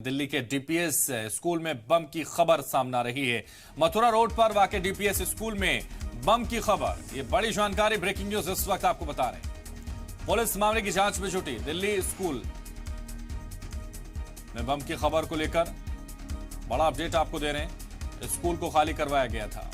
दिल्ली के DPS school में बम की खबर सामने आ रही है। मथुरा रोड पर वाक़े डीपीएस स्कूल में बम की खबर। ये बड़ी जानकारी, ब्रेकिंग न्यूज इस वक्त आपको बता रहे हैं। पुलिस मामले की जांच में जुटी। दिल्ली स्कूल में बम की खबर को लेकर बड़ा अपडेट आपको दे रहे हैं। स्कूल को खाली करवाया गया था।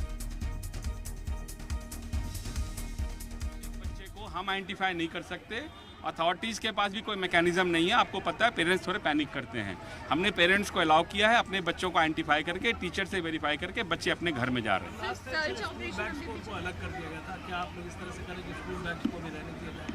बच्चे को हम आइडेंटिफाई नहीं कर सकते, अथॉरिटीज़ के पास भी कोई मैकेनिज्म नहीं है। आपको पता है, पेरेंट्स थोड़े पैनिक करते हैं। हमने पेरेंट्स को अलाउ किया है, अपने बच्चों को आइडेंटिफाई करके, टीचर से वेरीफाई करके बच्चे अपने घर में जा रहे हैं। स्कूल को अलग कर दिया गया था, क्या आप लोग इस तरह से करें कि स्कूल बैग्स को भी रहने दिया जाए,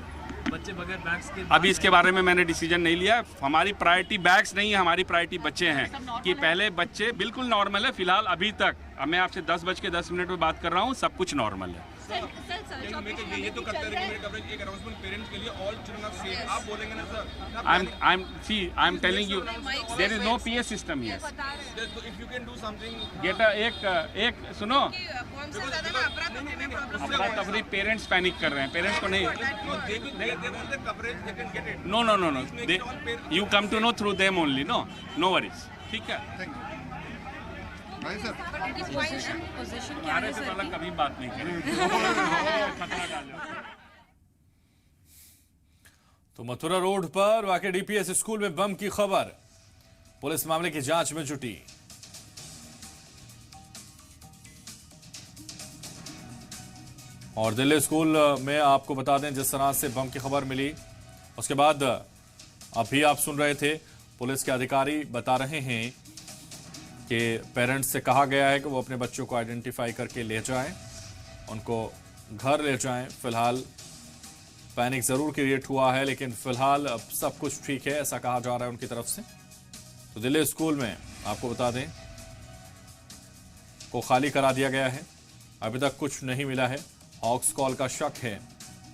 बच्चे बगैर बैग्स के? अभी इसके बारे में मैंने डिसीजन नहीं लिया। हमारी प्रायोरिटी बैग्स नहीं है, हमारी प्रायोरिटी बच्चे हैं। कि पहले बच्चे बिल्कुल नॉर्मल है फिलहाल अभी तक। मैं आपसे 10:10 में बात कर रहा हूँ, सब कुछ नॉर्मल है। ये तो करते रहेंगे कवरेज, एक अनाउंसमेंट पेरेंट्स के लिए, ऑल चिल्ड्रन आर सेफ। आप बोलेंगे ना sir? I'm telling you, there is no PS system here. If you can do something, गेटा एक सुनो, अपना तफरी पेरेंट्स पैनिक कर रहे हैं, पेरेंट्स को नहीं। No. You come to know through them only. No worries. ठीक है। आने से पहले कभी बात नहीं करें। तो मथुरा रोड पर वाक़े डीपीएस स्कूल में बम की खबर। पुलिस मामले की जांच में जुटी। और दिल्ली स्कूल में आपको बता दें, जिस तरह से बम की खबर मिली, उसके बाद अभी आप सुन रहे थे, पुलिस के अधिकारी बता रहे हैं कि पेरेंट्स से कहा गया है कि वो अपने बच्चों को आइडेंटिफाई करके ले जाएं, उनको घर ले जाएं। फिलहाल पैनिक जरूर क्रिएट हुआ है, लेकिन फिलहाल अब सब कुछ ठीक है, ऐसा कहा जा रहा है उनकी तरफ से। तो दिल्ली स्कूल में आपको बता दें को खाली करा दिया गया है। अभी तक कुछ नहीं मिला है। हॉक्स कॉल का शक है।